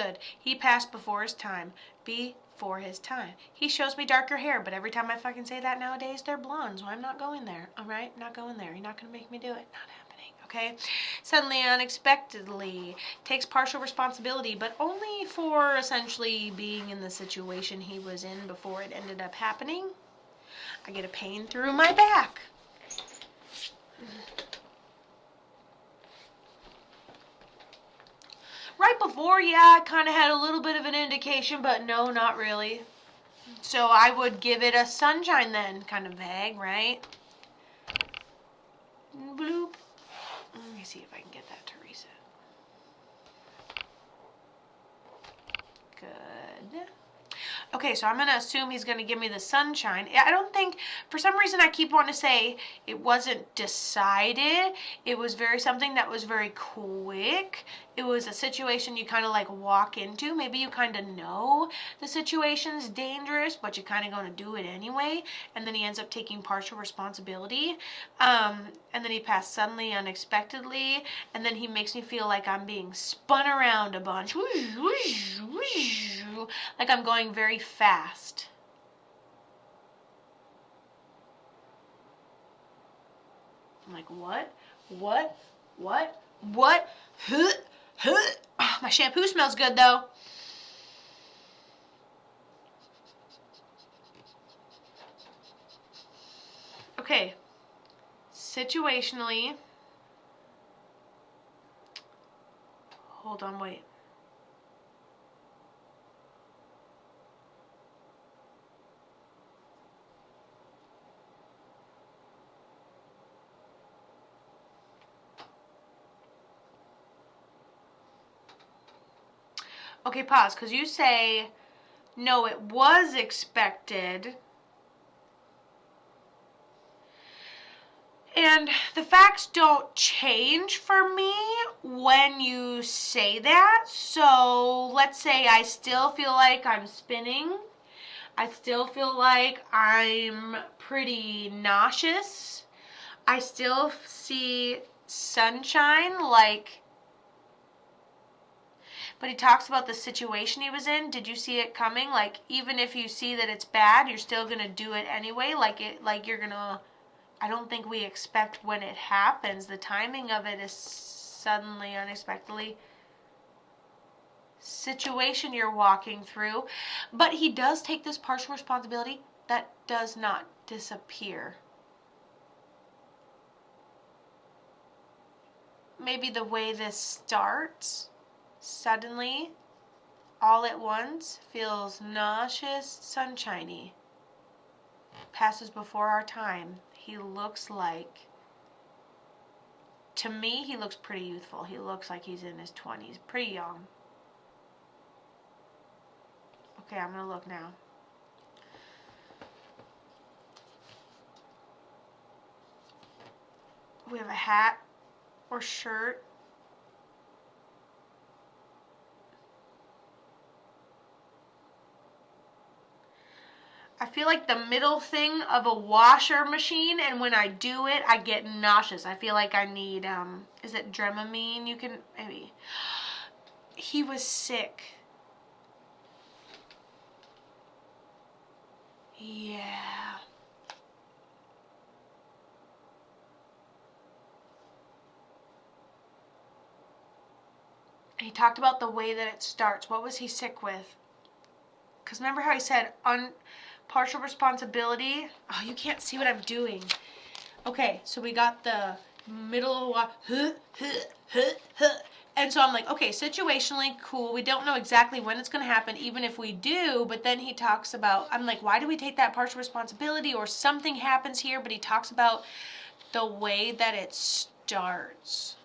Understood. He passed before his time. Before his time. He shows me darker hair, but every time I fucking say that nowadays, they're blonde, so I'm not going there. Alright? Not going there. You're not gonna make me do it. Not happening. Okay? Suddenly, unexpectedly, takes partial responsibility, but only for essentially being in the situation he was in before it ended up happening. I get a pain through my back. Right before, yeah, I kind of had a little bit of an indication, but no, not really. So I would give it a sunshine then. Kind of vague, right? Bloop. Let me see if I can get that to reset. Good. Okay, so I'm going to assume he's going to give me the sunshine. I don't think, for some reason I keep wanting to say it wasn't decided. It was something that was very quick. It was a situation you kind of like walk into. Maybe you kind of know the situation's dangerous, but you're kind of going to do it anyway. And then he ends up taking partial responsibility. And then he passed suddenly, unexpectedly. And then he makes me feel like I'm being spun around a bunch. Whoosh, whoosh, whoosh, like I'm going very fast. I'm like, what? What? What? What? Huh? Huh? Oh, my shampoo smells good though. Okay. Situationally. Hold on, wait. Okay, pause, because you say, no, it was expected. And the facts don't change for me when you say that. So let's say I still feel like I'm spinning. I still feel like I'm pretty nauseous. I still see sunshine, like, but he talks about the situation he was in. Did you see it coming? Like, even if you see that it's bad, you're still gonna do it anyway. Like you're gonna. I don't think we expect when it happens. The timing of it is suddenly, unexpectedly. Situation you're walking through, but he does take this partial responsibility. That does not disappear. Maybe the way this starts. Suddenly, all at once, feels nauseous, sunshiny. Passes before our time. He looks like, to me, he looks pretty youthful. He looks like he's in his 20s. Pretty young. Okay, I'm going to look now. We have a hat or shirt. I feel like the middle thing of a washer machine, and when I do it, I get nauseous. I feel like I need, is it Dramamine? You can, maybe. He was sick. Yeah. He talked about the way that it starts. What was he sick with? Because remember how he said partial responsibility? Oh, you can't see what I'm doing. Okay, so we got the middle of and so I'm like, okay, situationally, cool. We don't know exactly when it's going to happen, even if we do. But then he talks about, I'm like, why do we take that partial responsibility? Or something happens here, but he talks about the way that it starts.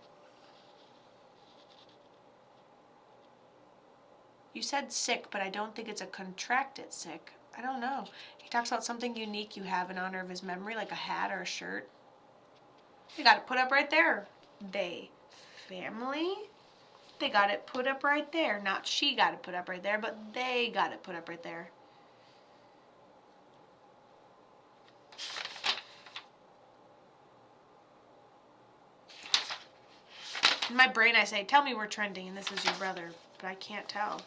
You said sick, but I don't think it's a contracted sick. I don't know. He talks about something unique you have in honor of his memory, like a hat or a shirt. They got it put up right there. They. Family? They got it put up right there. Not she got it put up right there, but they got it put up right there. In my brain I say, tell me we're trending and this is your brother, but I can't tell.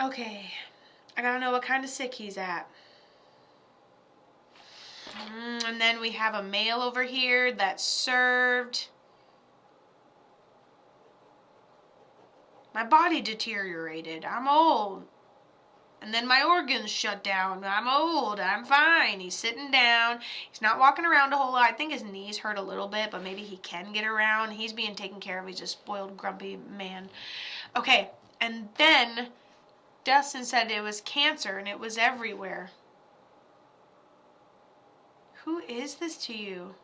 Okay, I gotta know what kind of sick he's at. And then we have a male over here that's served. My body deteriorated. I'm old. And then my organs shut down. I'm old. I'm fine. He's sitting down. He's not walking around a whole lot. I think his knees hurt a little bit, but maybe he can get around. He's being taken care of. He's a spoiled, grumpy man. Okay, and then Dustin said it was cancer and it was everywhere. Who is this to you?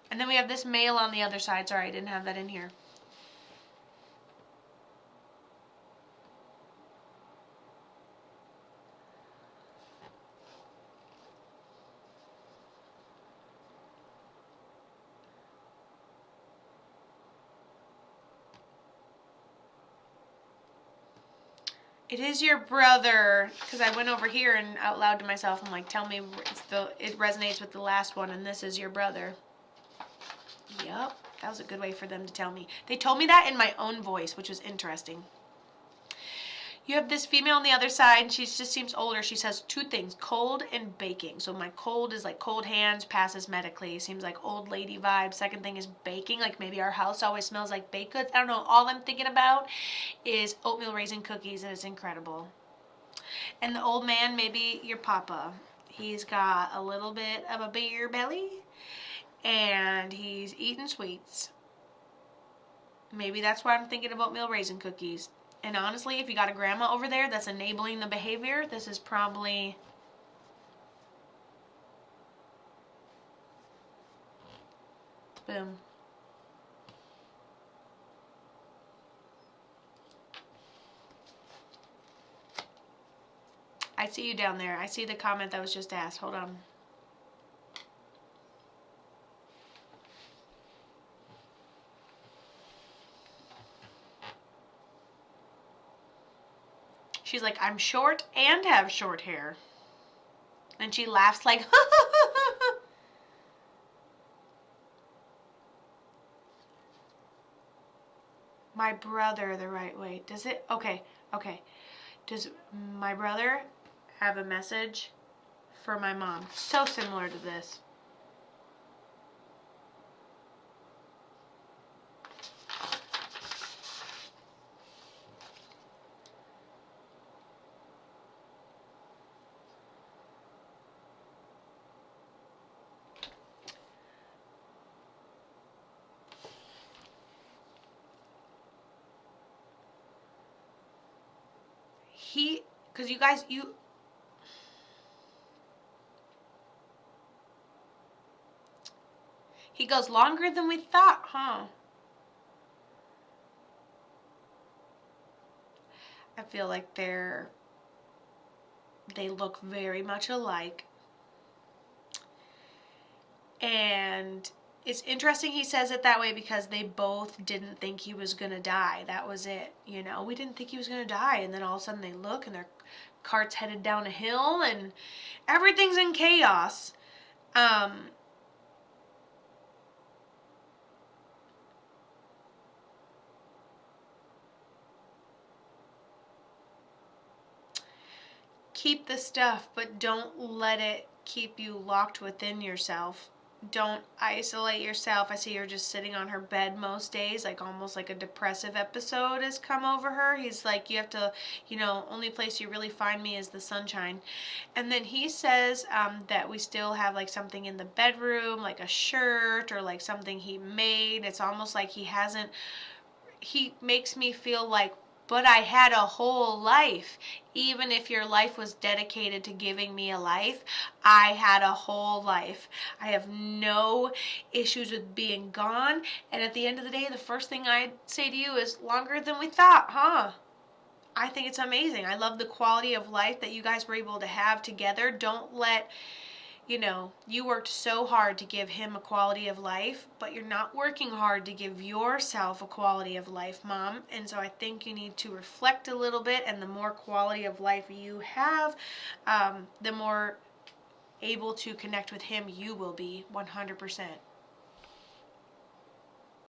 And then we have this male on the other side. Sorry, I didn't have that in here. It is your brother, because I went over here and out loud to myself, I'm like, tell me it resonates with the last one, and this is your brother. Yep, that was a good way for them to tell me. They told me that in my own voice, which was interesting. You have this female on the other side. She just seems older. She says two things, cold and baking. So my cold is like cold hands, passes medically. Seems like old lady vibe. Second thing is baking. Like maybe our house always smells like baked goods. I don't know. All I'm thinking about is oatmeal raisin cookies, and it's incredible. And the old man, maybe your papa. He's got a little bit of a beer belly, and he's eating sweets. Maybe that's why I'm thinking of oatmeal raisin cookies. And honestly, if you got a grandma over there that's enabling the behavior, this is probably... Boom. I see you down there. I see the comment that was just asked. Hold on. She's like, I'm short and have short hair. And she laughs like, my brother the right way. Does it? Okay. Does my brother have a message for my mom? So similar to this. Because you guys, he goes longer than we thought, huh? I feel like they look very much alike. And it's interesting he says it that way because they both didn't think he was going to die. That was it. You know, we didn't think he was going to die. And then all of a sudden they look and their cart's headed down a hill and everything's in chaos. Keep the stuff, but don't let it keep you locked within yourself. Don't isolate yourself. I see her just sitting on her bed most days, like almost like a depressive episode has come over her. He's like, you have to, only place you really find me is the sunshine. And then he says that we still have like something in the bedroom, like a shirt or like something he made. It's almost like he makes me feel like, but I had a whole life. Even if your life was dedicated to giving me a life, I had a whole life. I have no issues with being gone. And at the end of the day, the first thing I'd say to you is longer than we thought, huh? I think it's amazing. I love the quality of life that you guys were able to have together. Don't let, you worked so hard to give him a quality of life, but you're not working hard to give yourself a quality of life, Mom. And so I think you need to reflect a little bit, and the more quality of life you have, the more able to connect with him you will be 100%.